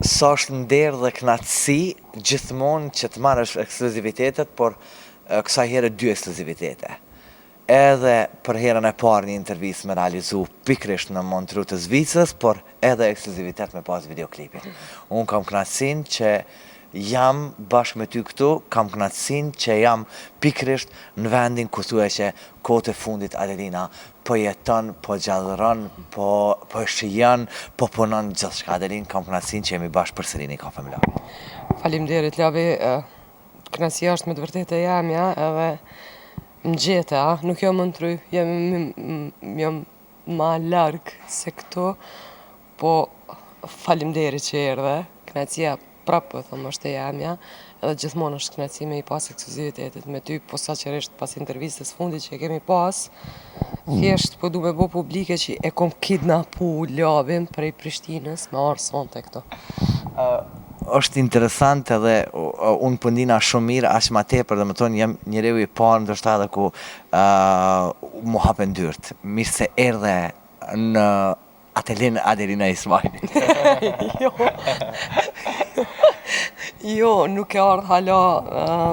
sa është nder dhe knatësi gjithmonë që të marrësh ekskluzivitetet, por kësaj here 2 ekskluzivitete. Edhe për herën e parë një intervistë me realizu pikrisht në Montreux të Zvicrës, por edhe ekskluzivitet me pas videoklipin. Unë kam knatësin që jam bashkë me ty këtu, kam knatësin që jam pikrisht në vendin ku thua që kohët e fundit Adelina po jeton, po gjallëron, po shijon, po punon gjithçka. Adelin, kam knatësin që jemi bashkë përsëri në kafe me Lavi. Faleminderit Lavi, kënaqësia është me të vërtetë e jamja, edhe më gjete, nuk jam Montreux, jam ma larg se këtu, po faleminderit që erdhe, kënaqësia prapë, thëmë, është e jamja, edhe gjithmonë është kënaqësi me i pas ekskluzivitetet me ty, posaçërisht pas intervistës fundit që e kemi pas, thjesht po du me bo publike që e kom kidnapu Lavin prej Prishtinës me arë sonte këto. Është interesant edhe unë pëndina shumë mirë, aq ma tepër, dhe më tonë jam njeriu i parë ndoshta edhe ku mu hapen dyrt. Mirë se erdhe në atelin Adelina Ismaili. Jo, nuk e ardhë hala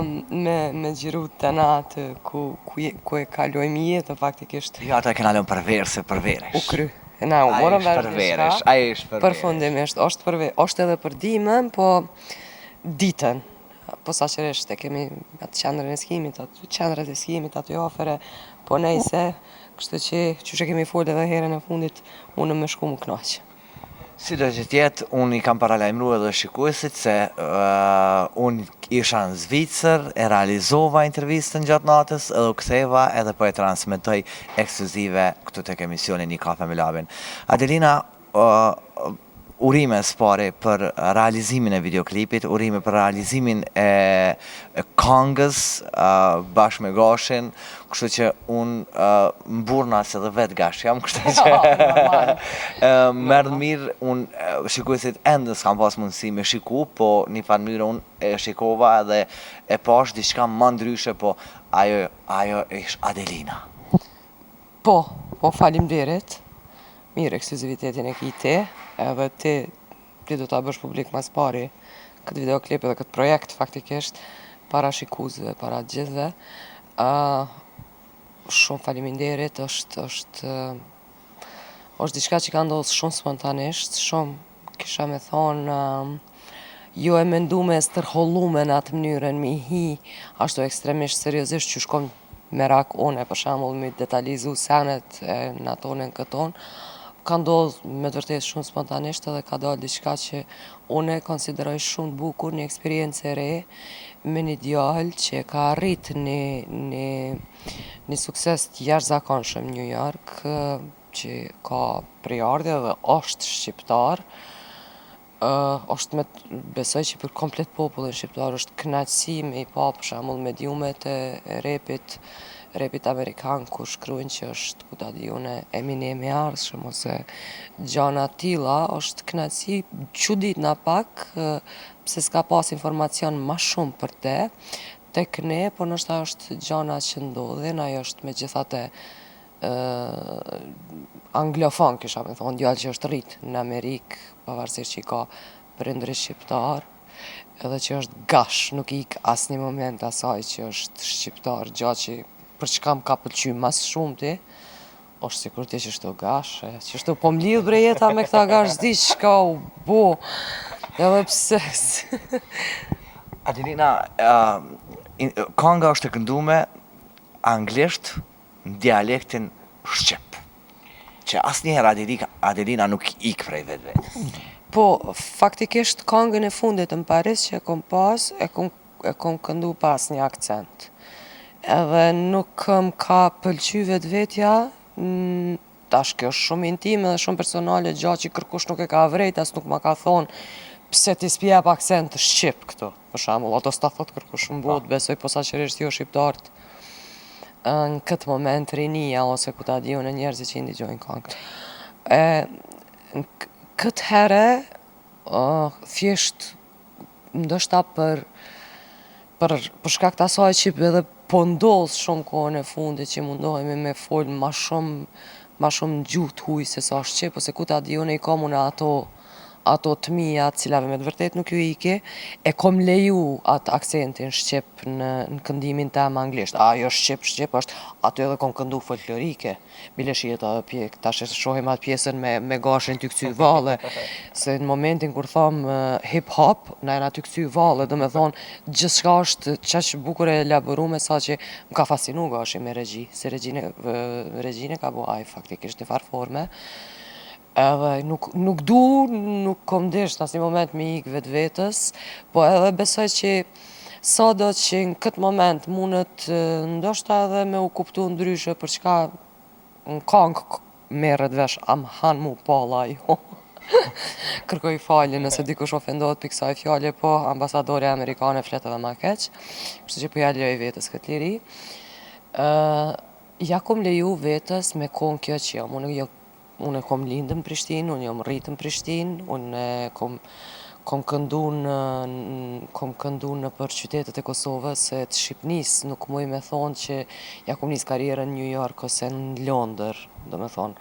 me gjiru të natë ku e kalojmë jetë, faktikisht. Jo, ata e kena lënë përverë se përveresh. U kry. Na, u morëm përveresh, ai është përveresh. Përfundimisht, është edhe për dimën, po ditën. Posaçërisht e kemi atë qendrën e skimit, atë qendrat e skimit, aty ofere, po nejse, kështu që që kemi folë edhe herën e fundit, unë me shku më knaq. Si do që tjetë, unë i kam paralajmëru edhe shikuesit se unë isha në Zvicër, e realizova intervistën gjatë natës, edhe u ktheva edhe po e transmetoj ekskluzive këtu tek emisioni Një kafe me Lavin. Adelina, urime s'pari për realizimin e videoklipit, urime për realizimin e këngës bashkë me Gashin, kështu që unë mburna se dhe vetë Gash jam, kështu që merë mirë, unë shikuesit endës kam pas mundësi me shiku, po një farë mënyrë unë e shikova edhe e pash diçka më ndryshe, po ajo ish Adelina. Po faleminderit. Mirë, ekskluzivitetin e ki ti, edhe ti do t'a bësh publik mas pari këtë videoklip edhe këtë projekt faktikisht, para shikuzve, para gjithve. Shumë faleminderit, është diçka që ka ndodhë shumë spontanisht, shumë kisha me thonë, jo e mendume e stërhollume në atë mënyrën, mi hi, ashtu ekstremisht seriozisht që shkom merak une, për shembull mi detalizu senet në atonën këton, ka ndodhë me të vërtetë shumë spontanisht edhe ka dalë diçka që unë e konsideroj shumë të bukur, një eksperiencë e re me një djalë që ka arrit një sukses të jashtëzakonshëm në New York, që ka prejardhje dhe është shqiptar. Besoj që për komplet popullin shqiptar është kënaqësi me i pa për shembull mediumet e repit amerikan ku shkruajnë që është ku ta di une Eminem i ardhshëm ose gjana tilla, është kënaqësi çuditna pak pse s'ka pas informacion ma shumë për te tek ne, po ndoshta është gjana që ndodhin, ajo është megjithatë anglofon kisha me thonë, djalë që është rrit në Amerikë, pavarësisht që i ka prindërit shqiptar, edhe që është Gash, nuk i ik asnjë moment asaj që është shqiptar, gjatë që për çka më ka pëlqy mas shumë ti, është sikur ti që shtu Gash, që shtu po m'lidh bre jeta me këta Gash, zdi çka u bo, edhe pse. Adelina, kënga është e këndume anglisht në dialektin shqip, që asnjëherë Adelina nuk ik prej vetë. Po, faktikisht këngën e fundit në Paris që e kom pas, e kom këndu pas një akcent. Edhe nuk më ka pëlqy vetvetja, tash kjo është shumë intime dhe shumë personale, gjatë që kërkush nuk e ka vrejt, as nuk ma ka thonë pse ti s'pjep akcent shqip këtu. Për shembull, ato s'ta thot kërkush në botë, besoj posaçërisht jo shqiptarët në këtë moment rinia ose ku ta di unë njerëzit që i ndigjojnë këngë. Këtë herë, thjesht ndoshta për shkak të asaj që edhe po ndodh shumë kohën e fundit që mundohemi me fol ma shumë gjuhë t'huj se sa shqip, ose ku ta di unë i kam unë ato të mija cilave me të vërtet nuk ju ike, e kom leju atë aksentin shqip në këndimin tem anglisht. Ajo shqip është, aty edhe kom këndu folklorike. Bile shihet tash e shohim atë pjesën me gashin ty kcy valle, se në momentin kur thom hip-hop, na jena ty kcy valle, do me thonë, gjithçka është qaq bukur e elaborume sa që më ka fascinu gashi me regji, se regjine ka bu aj faktikisht një farë forme. Edhe nuk kom disht në asnjë moment me ik vetës, po edhe besoj që sado që në këtë moment mundet ndoshta edhe me u kuptu ndryshe për çka në kong merret vesh am han mu palla jo. Kërkoj falje nëse dikush ofendohet për kësaj fjale, po ambasadore amerikane flet edhe ma keq, kështu që po ja lejoj vetës këtë liri. Ja kom leju vetës me kon kjo që jam, unë kom lindë në Prishtinë, unë jam rritë në Prishtinë, unë kom këndu në për qytetet e Kosovës e të Shqipnisë, nuk muj me thonë që ja kom nisë karrierën në New York ose në Londër, do me thonë.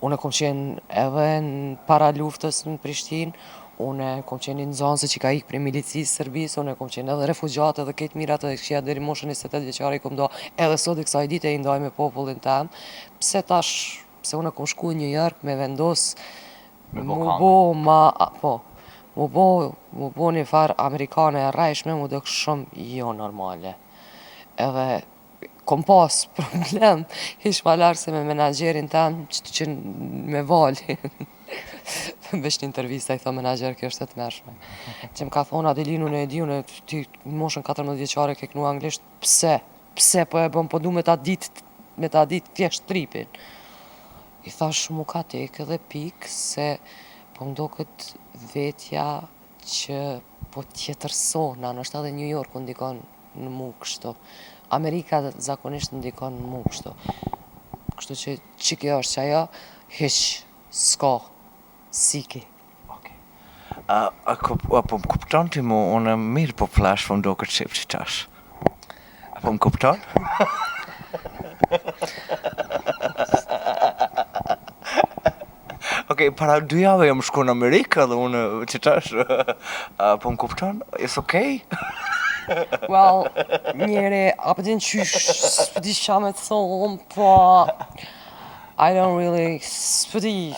Unë kom qenë edhe në para luftës në Prishtinë, unë kom qenë në zonë se që ka ikë prej milicisë Serbisë, unë kom qenë edhe refugjatë edhe këtë mirat edhe këshia deri moshën 28 vjeqare i kom do, edhe sot i kësaj dite i ndoj me popullin tem, pse unë kom shku në New York me vendos mu bo një farë amerikane e rajshme, mu dëkë shumë jo normale. Edhe kom pas problem, ish ma larë se me menagjerin tem që me vali. Vesh një intervista i tho menagjer kjo është të mërshme. Që më ka thonë Adelin, unë e di, unë ti në moshën 14 vjeqare ke kënu anglisht, pse po e bëm, po du me ta dit thjesht tripin. I thash mu ka tek edhe pik se po mdo këtë vetja që po tjetërsona, nështë edhe New York ndikon në mu kështu. Amerika zakonisht ndikon në mu kështu. Kështu që kjo është që ajo, hiq, s'ka, siki. Po më kupton ti mu, unë mirë po flash, po më do këtë shqip që qash. Po më kupton? Okej, para 2 javë jam shku në Amerikë dhe unë që qash, po më kupton? Is okej? Well, njeri, apëtin qysh, s'pëdi qa me të thonë, po... I don't really, s'pëdi,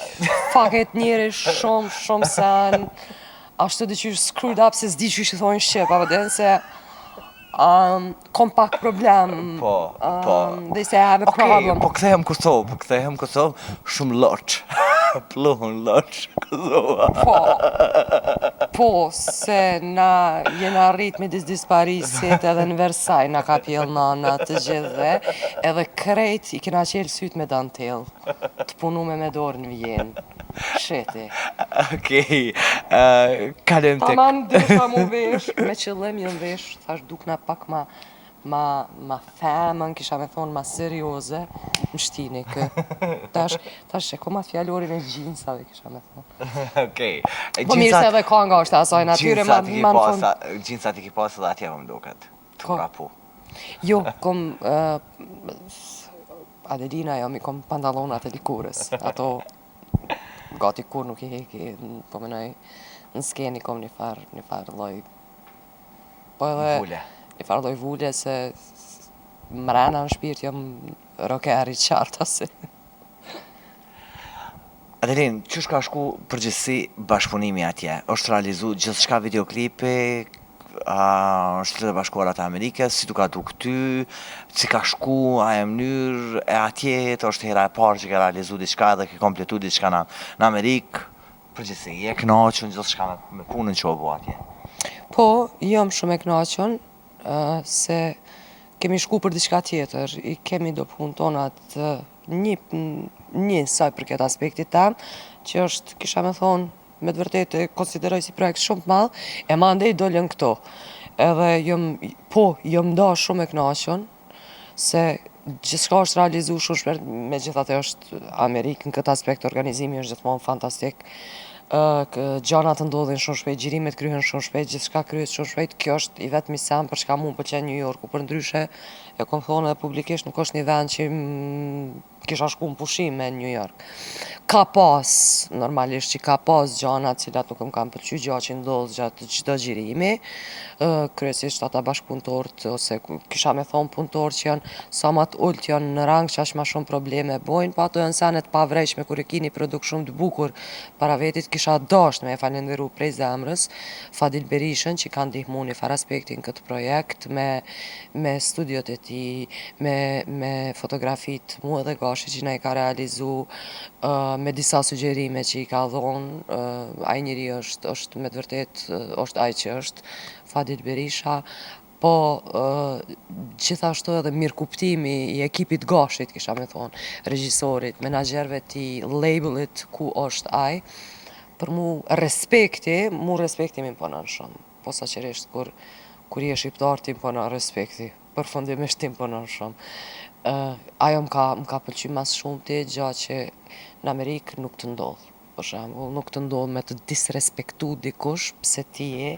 fuck it, njeri shumë sen, ashtu di qysh screwed up se s'di qysh i thonë shqip, apëtin se... kom pak problem. They say I have a problem. Po kthehem Kosovë, shumë loq. Pluhun loq, Kosova. Po, se na jena rrit me disparisit edhe në Versailles na ka pjell nana të gjithë, edhe krejt i kena qelë syt me dantel, të punu me dorë në Vjenë. Sheti. Okej, kalem tek... Taman desha mu vesh, me qëllim jën vesh, thash dukna pak ma femën, kisha me thonë ma serioze, më shtini kë. Tash e koma fjallorin e gjinsave, kisha me thonë. Okej. Po mirë se edhe ka nga është asaj natyre ma në fund. Gjinësat i ki pasë dhe atje më mduket, të mrapu. Jo, kom... Adelina jo, mi kom pantalonat e likurës, ato... Gati kur nuk i heki, po menoj në skeni kom një farë loj... Po edhe... Vule. Një farë loj vule se... Mrena në shpirt jam rockeri qarta si. Adelin, qësh ka shku përgjithsi bashkëpunimi atje? është realizu gjithë shka videoklipi, Shtetet e Bashkuara të Amerikës, si tu ka du këty, si ka shku, a e mënyrë e atjet, është hera e parë që ka realizu diçka dhe ke kompletu diçka në Amerikë, përgjithsi, je knaqën gjithë shka me punën që o bo atje? Po, jam shumë e knaqën, se kemi shku për diçka tjetër, i kemi do punë tonat një saj për këtë aspektit tam, që është, kisha me thonë, me të vërtet e konsideroj si projekt shumë të madh, e ma ndej dollën këto. Edhe jom da shumë e knaqën, se gjithçka është realizu shumë shpejt, me gjithate është Amerikë në këtë aspekt, organizimi është gjithmonë fantastik. Gjanat ndodhin shumë shpejt, gjirimet kryhen shumë shpejt, gjithçka kryhet shumë shpejt, kjo është i vetmi sen për çka mu më pëlqen New Yorku, për ndryshe, e kom thonë edhe publikisht, nuk është një vend që kisha shku në pushim me New York. Ka pas, normalisht që ka pas gjana cilat nuk më kam pëlqy, gjë që ndodhë gjatë çdo gjirimi, kryesisht ata bashkëpunëtorët ose kisha me thonë punëtorë që janë sa ma të ullët janë në rang që ma shumë probleme bojnë, pa ato janë senet pavrejshme kur e kini produkt shumë të bukur para vetit, kisha dasht me e falenderu prej zemrës Fadil Berishën që kanë ndihmu një far aspektin këtë projekt me studiot e tij, me fotografit mua dhe Gashi që na i ka realizu, me disa sugjerime që i ka dhonë, ai njeri është me të vërtet, është ai që është, Fadil Berisha, po gjithashtu edhe mirëkuptimi i ekipit Gashit, kisha me thonë, regjisorit, menaxherëve ti, labelit ku është ai, për mu respekti më imponon shumë, posaçërisht kur je shqiptar ti imponon respekti, përfundimisht ti imponon shumë. Ajo m'ka pëlqy mas shumti gjatë që në Amerikë nuk të ndodh. Për shembull, nuk të ndodh me të disrespektu dikush pse ti je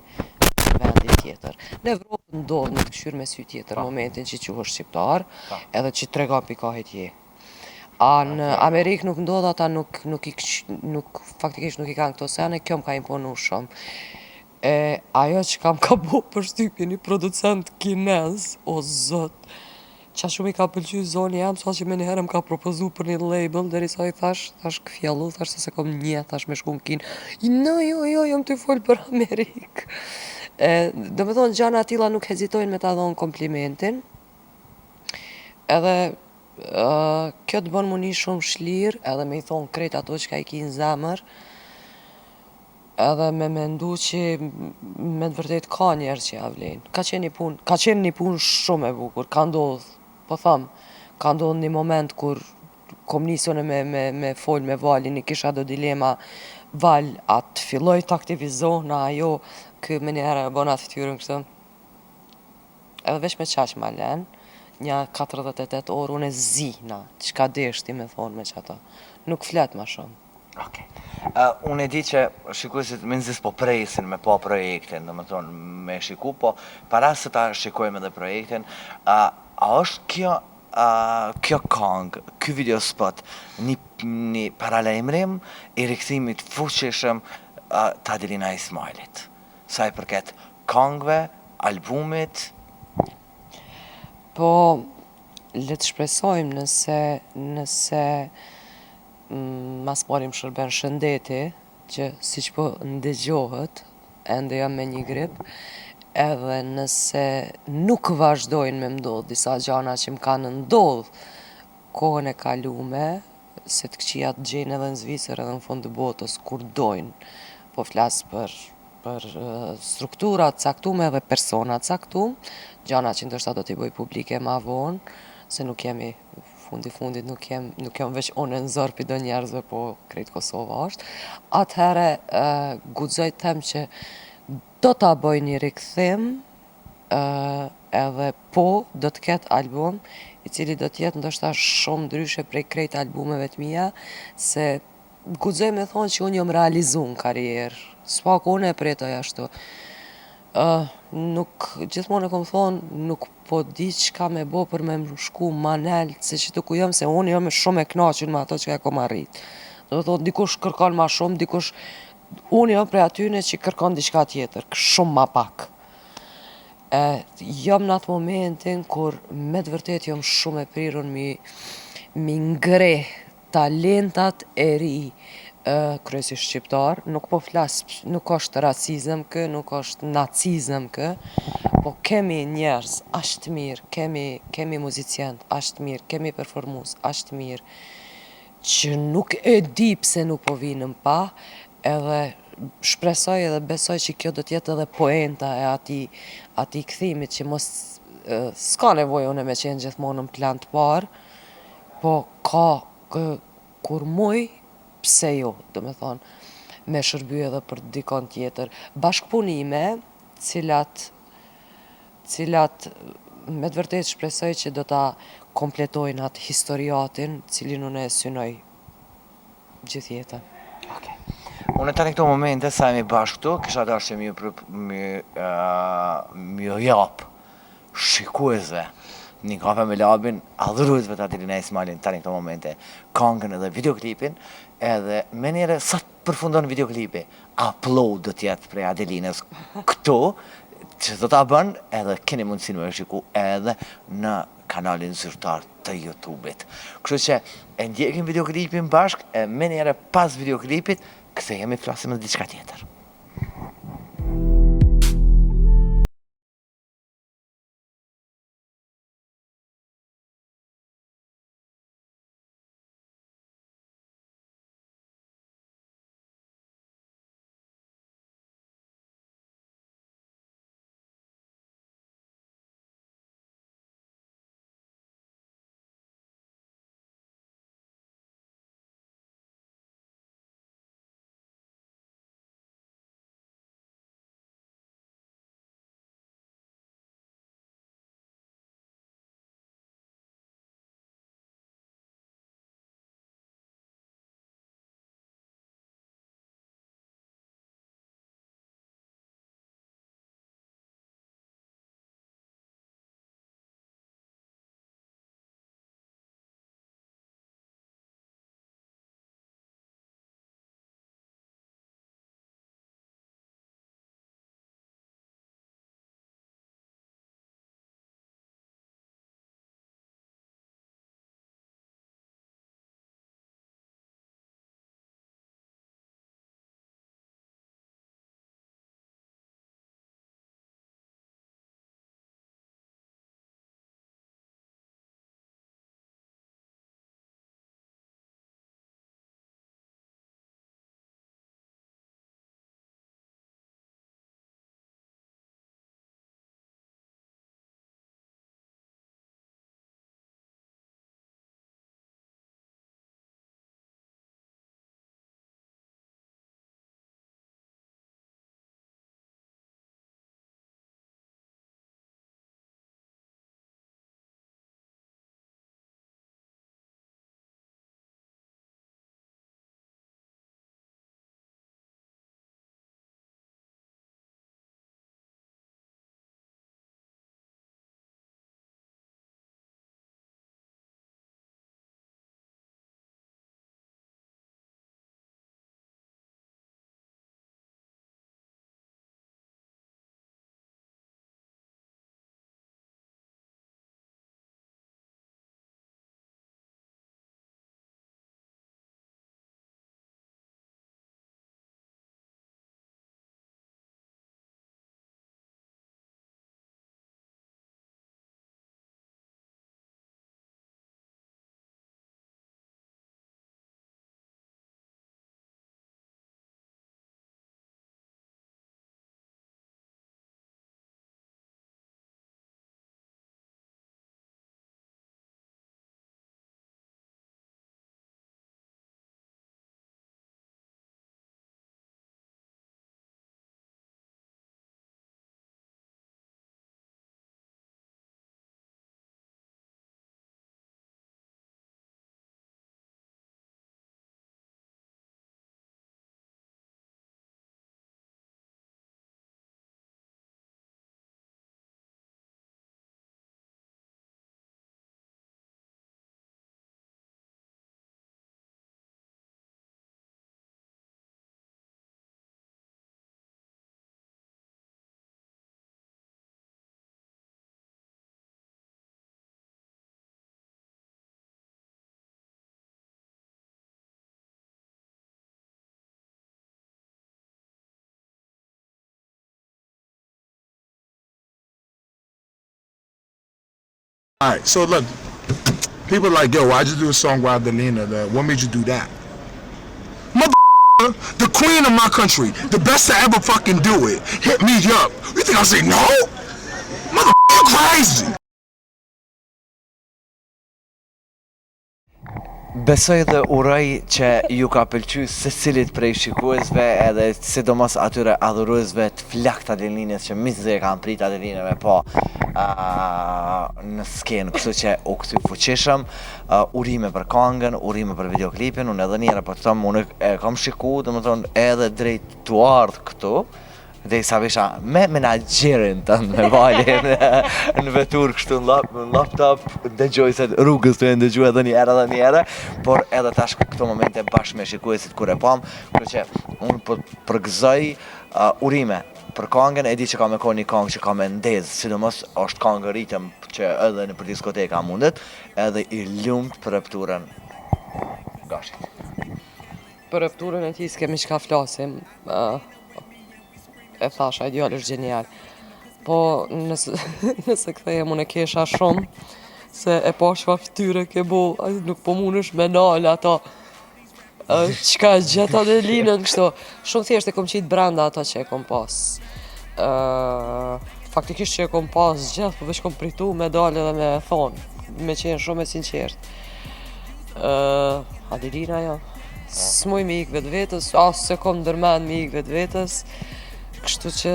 në vendi tjetër. Në Evropë ndodh në të këshyr me sy tjetër momentin që quhesh shqiptar, edhe që tregon pikahit je. A në Amerikë nuk ndodh, ata faktikisht nuk i kanë këto sene, kjo m'ka imponu shumë. Ajo që kam ka bo përshtypje një producent kinez, o zot, qa shumë i ka pëlqy zoni jam, sa që me njëherë më ka propozu për një label, derisa i thash këfjellu, thash se kom një, thash me shku në kin. Jo, jam të folë për Amerikë. Do me thonë, gjana atila nuk hezitojnë me ta dhonë komplimentin, edhe kjo të bënë mu një shumë shlirë, edhe me i thonë krejt ato që ka i ki në zemër, edhe me mendu që me të vërtet ka njerë që ja vlenë. Ka qenë një punë shumë e bukur, ka ndodhë, po thamë, ka ndodhë një moment kur kom nisone me folë me Valin, i kisha do dilema, Val, atë filloj të aktivizohna ajo, kë me njëherë e bona të ftyrën kështë, edhe veç me qaq ma len, një 48 orë, unë e zihna, që ka deshti me thonë me qata, nuk flet ma shumë. Okej. Unë e di që shikuesit minzis po presin me po projektin, dhe më thonë me shiku, po para se ta shikojmë edhe projektin, a është kjo këngë, ky video spot, një paralajmërim i rikthimit fuqishëm të Adelina Ismailit, sa i përket këngëve, albumit? Po, le të shpresojmë nëse mas parim shërben shëndeti, që si që po ndëgjohet, ende jam me një grip, edhe nëse nuk vazhdojnë me ndodh disa gjana që m'kanë ndodh kohën e kalume, se të këqia të gjenë edhe në Zvicër edhe në fund të botës, kur dojnë, po flasë për strukturat caktume dhe personat caktum, gjana që ndërsa do t'i bëj publike ma vonë, se nuk jemi fundit nuk jam veç unë në zërpi do njerëzve, po krejt Kosova është. Atëhere, guxoj të them që do t'a bëj një rikthim, edhe po do të ketë album, i cili do t'jetë ndoshta shumë ndryshe prej krejt albumeve të mija, se guxoj me thonë që unë jom realizu në karierë, s'pak unë e pretoj ashtu. Nuk, gjithmonë e kom thonë, nuk po di çka me bo për me më shku manel, se që të ku jom, se unë jom shumë e knaqun me ato që e kom arrit. Do të thotë, dikush kërkon ma shumë, dikush, unë jom prej atyne që kërkon diçka tjetër, shumë ma pak. Jom në atë momentin kur me të vërtet jom shumë e prirun mi ngre talentat e ri, kryesisht shqiptar, nuk po flas, nuk është racizëm kë, nuk është nacizëm kë, po kemi njerëz ashtë mirë, kemi muzicient ashtë mirë, kemi performus ashtë mirë, që nuk e di pse nuk po vinë në pa, edhe shpresoj edhe besoj që kjo do t'jetë edhe poenta e ati kthimit që mos s'ka nevojë unë me qenë gjithmonë në plan të parë, po ka kur muj, pse jo, do me thonë, me shërby edhe për dikon tjetër. Bashkëpunime, cilat me të vërtet shpresoj që do ta kompletojnë atë historiatin, cilin unë e synoj gjithë jetën. Unë tani këto momente, sa jemi bashkë këtu, kisha dashur që mi japë shikuesve një kafe me labin, adhuruesve të Adelina Ismailin tani këto momente, këngën edhe videoklipin, edhe me njëre sa të përfundon videoklipi, upload do t'jetë prej Adelinës këto, që do t'a bën, edhe keni mundësin me shiku edhe në kanalin zyrtar të YouTube-it. Kështu që e ndjekim videoklipin bashk, e me njëre pas videoklipit, kthehemi flasim edhe diçka tjetër. All right, so look, people are like, yo, why'd you do a song with Adelina? What made you do that? Mother, the queen of my country, the best to ever fucking do it, hit me up. You think I'll say no? Mother, you crazy. Besoj dhe uroj që ju ka pëlqy se cilit prej shikuesve edhe sidomos atyre adhuruesve të flakt Adelinës që misë e kanë prit Adelinëve po në skenë, kështu që u këthy fuqishëm, urime për këngën, urime për videoklipin, unë edhe njëra po të thëmë, unë e kam shiku, dhe më thonë edhe drejt të ardhë këtu, Dhe sa visha me menaxherin tënd me valin në vetur kështu në laptop, dëgjoj se rrugës të ndëgjoj edhe një herë, por edhe tash këto momente bashkë me shikuesit kur e pam, kështu që unë po përgëzoj urime për këngën, e di që ka me kohë një këngë që ka me ndezë, sidomos është këngë ritëm që edhe në për diskoteka mundet, edhe i lumt për rëpturën Gashit. Për rëpturën e ti s'kemi qka flasim, e thasha, ideal është genial. Po nëse kthejem unë e kesha shumë, se e pa shfa fytyre ke bo, nuk po munësh me nalë ato, qka gjeta dhe linën kështu. Shumë thjesht e kom qitë brenda ato që e kom pas. Faktikisht që e kom pas gjithë, po veç kom pritu me dalë edhe me thonë, me qenë shumë e sinqert. Adelina jo, s'muj me ik vetë vetës, as se kom ndërmen me ik vetë vetës, kështu që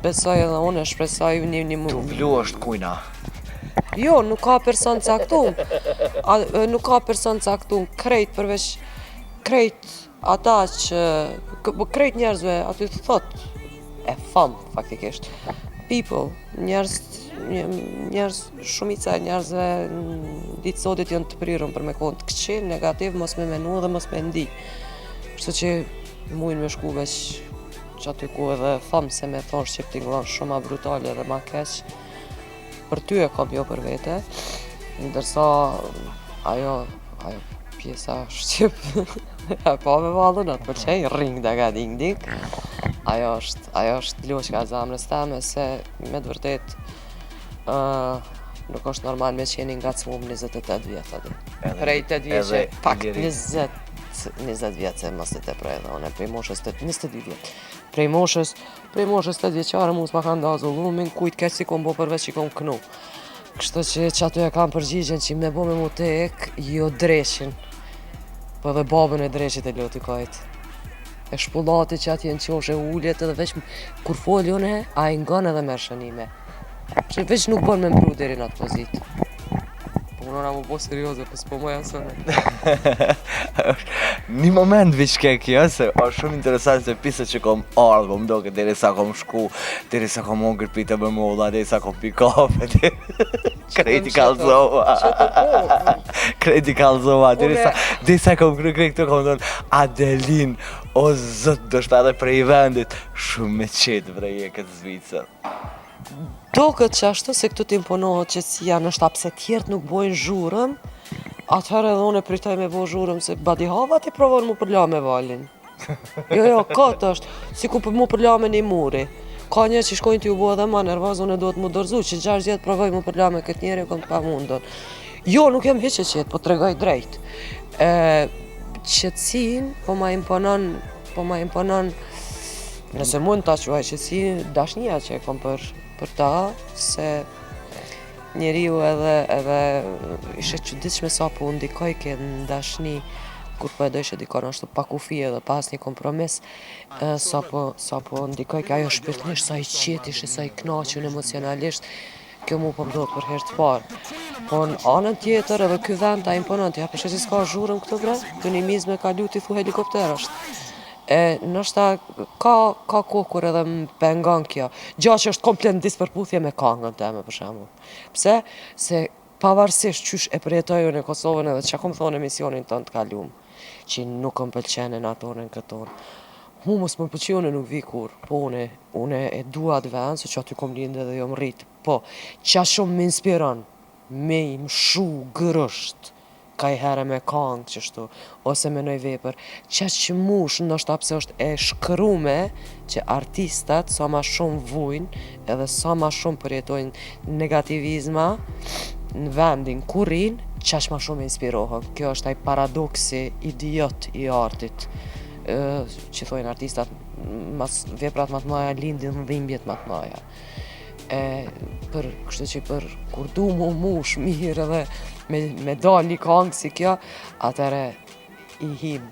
besoj edhe unë e shpresoj një Tu vlu është kujna. Jo, nuk ka person caktum. Nuk ka person caktum, krejt përveç krejt ata që krejt njerëzve aty të thot e fam faktikisht. People, njerëz shumica e njerëzve ditë sotit janë të prirën për me kohën të këqij, negativ, mos me menu dhe mos me ndi. Kështu që mujnë me shku veç që aty ku edhe fam se me thonë Shqip t'ingëllon shumë ma brutale dhe ma keq. Për ty e kam jo për vete, ndërsa ajo pjesa Shqip e pa me vallën, atë përqej, ring daga ding ding. Ajo është loqka e zamrës teme se me të vërtet nuk është normal me qenë ngacmum 28 vjetë aty. Prej 8 vjetë, pak 20 vjetë se mos të tepër edhe une, prej moshës 22 vjetë. Prej moshës 8 vjeqare mu s'ma kanë da zullumin, kujt keq si kom bo përveç që kom kënu. Kështu që aty e kam përgjigjen që me bo me mu të ek, jo dreqin. Po dhe babën e dreqit e loti kajt. E shpullati që ati e në qoshe ulljet edhe veç kur foljone, a i ngon edhe merë shënime. Që veç nuk bon me mbru deri në atë pozitë. Po mënona mu bo serioze, po s'po moja sëne. Një moment viç ke kjo, se është shumë interesant se pise që kom ardhë, po mdoke, deri sa kom shku, deri sa kom ongër pita me molla, deri sa kom pi kafe, krejti kalzova. Krejti kalzova, deri sa kom kry këto kom thonë, Adelin, o zët, do shta edhe prej vendit, shumë me qetë vrej e këtë Zvicër. Do këtë që ashtu se këtu t'imponohet qëtësia, nështë apse tjertë nuk bojnë zhurëm, atëherë edhe unë e pritoj me bo zhurëm se badihava ti provon mu përla me valin. Jo, këtë është, si ku mu përla me një muri. Ka një që shkojnë t'ju bo edhe ma nervoz, unë e duhet mu dërzu, që 6 vjetë provoj mu përla me këtë njeri, kom t'pa mundon. Jo, nuk jem hiqe qetë, po t'regoj drejt. Qëtësin, po ma imponon, nëse mund t'a quaj qëtësin, dashnia që e kom për ta, se njeriu edhe ishe çuditshme sa po u ndikoj ke në dashni kur po e dojshe dikon ashtu pa kufi edhe pas një kompromis, sa po ndikoj ke ajo shpirtnisht, sa i qet ishe, sa i knaqun emocionalisht, kjo mu po mdojt për herë të parë. Po në anën tjetër edhe ky vend ta imponon t'ja, përshë që s'ka zhurëm këtu bre, të një mizme ka luti thu helikopter është. Nështë ka kohë kur edhe më pengon kjo. Gja që është komplet në dispërputhje me kangën teme për shembull. Pse? Se pavarësisht qysh e përjetoj unë në Kosovën edhe që kom thonë emisionin tonë të kalum, që nuk më pëlqenin atonën këtonë. Mu mos më pëlqi unë nuk vi kur, po une e dua atë vend, se që aty kom lindë dhe jo më rritë. Po, qa shumë më inspiron, me i mshu gërësht, ka i herë me kangë qështu, ose me nëj vepër, që mush ndoshta pse është e shkrume që artistat sa ma shumë vujnë edhe sa ma shumë përjetojnë negativizma në vendin kurin, qash ma shumë inspirohën. Kjo është ai paradoksi idiot i artit, që thojnë artistat, veprat më të maja lindin dhimbjet më të maja. Kështu që për kur du mu mush mirë edhe me dal një kangë si kjo, atëre i him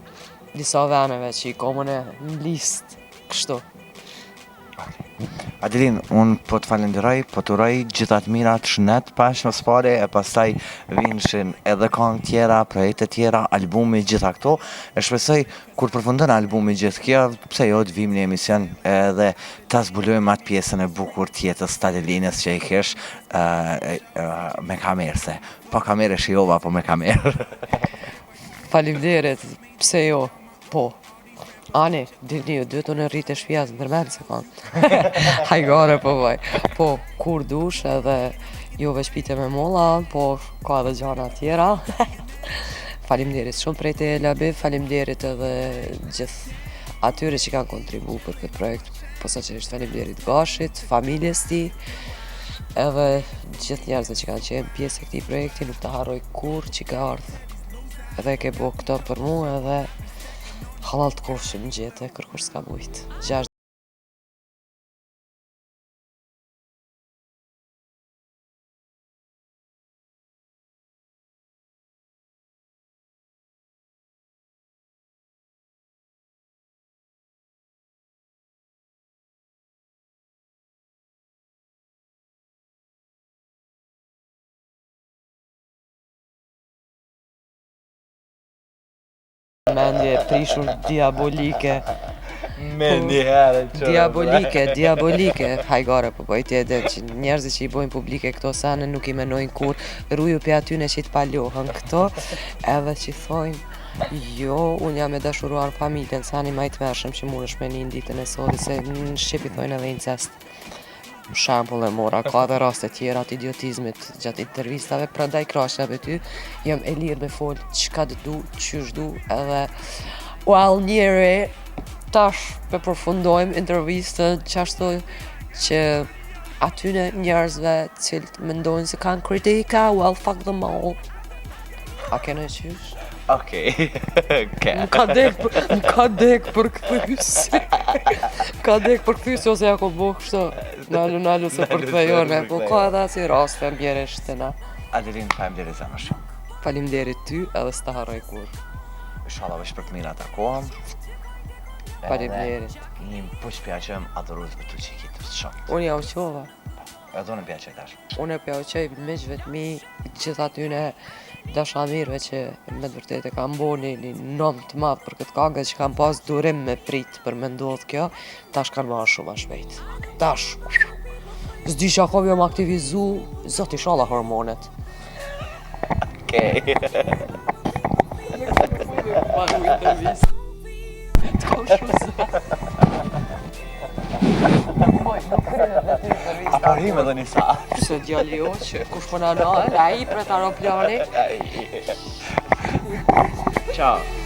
disa veneve që i komune në listë kështu. Adelin, unë po të falenderoj, po të uroj gjitha të mirat shënet pash në spare, e pastaj vinshin edhe këngë tjera, projekte tjera, albumi, gjitha këto. E shpresoj kur përfundon albumi gjithë kjo, pse jo të vim një emision edhe ta zbulojmë atë pjesën e bukur tjetës të Adelinës që i kesh me kamerë se. Po kamerë shijova, po me kamerë. Faleminderit, pse jo, po. Ani, dilni ju dytë unë rritë e shpjas në nërmenë se kanë. Hajgare po vaj. Po, kur dush edhe juve shpite me molla, po ka edhe gjana tjera. Faleminderit shumë prej te Labi, faleminderit edhe gjithë atyre që kanë kontribu për këtë projekt. Posaçërisht faleminderit Gashit, familjes ti, edhe gjithë njerëzve që kanë qenë pjesë e këtij projekti, nuk të harroj kur që ka ardhë. Edhe ke bo këto për mu edhe halal të kofshë më gjete, kërkur s'ka mujtë. Mendje prishur diabolike. Me një herë që... Diabolike. Hajgare, po bëjt edhe që njerëzit që i bojnë publike këto sene nuk i menojnë kur, rruju për atyne që i të palohën këto, edhe që thojnë, jo, unë jam e dashuruar familjen, sani ma i të mërshëm që mund është me një ditën e sodi, se në Shqipi thojnë edhe incest. Shampull e mora, ka dhe raste tjera të idiotizmit gjatë intervistave, prandaj krashnave ty, jam e lirë me folë qka të du, qysh du, edhe well njeri, tash me përfundojmë intervistën qashtu që atyne njerëzve cilët mendojnë se kanë kritika, well fuck them all. A kene qysh? Okej, Më ka dek për këthys. Ka dek për këthys ose ja ko bo kështu. Nalu se për këthejone. Po ka edhe si raste mbjere shtena. Adelin, faleminderit zemër shumë. Faleminderit ty edhe s'ta harroj kur. Inshallah veç për të mirat takohem. Faleminderit. Një puq pjaqëm adhuruz për tu që i kitë shumë. Unë ja u qova. Edhe unë pjaqëj tash. Unë e pjaqëj miq vetëmi gjithë atyne dashamirëve që me të vërtet e kam bo një nom të madh për këtë këngë që kam pas durim me prit për me ndodh kjo, tash kanë marrë shumë a shpejt. Tash, s'di që ako jam aktivizu, zot inshallah hormonet. Okej. Të kam shumë zë. Apo rime dhe një sa. Se djali jo që kush përna në, a i pret aeroplani. Ciao.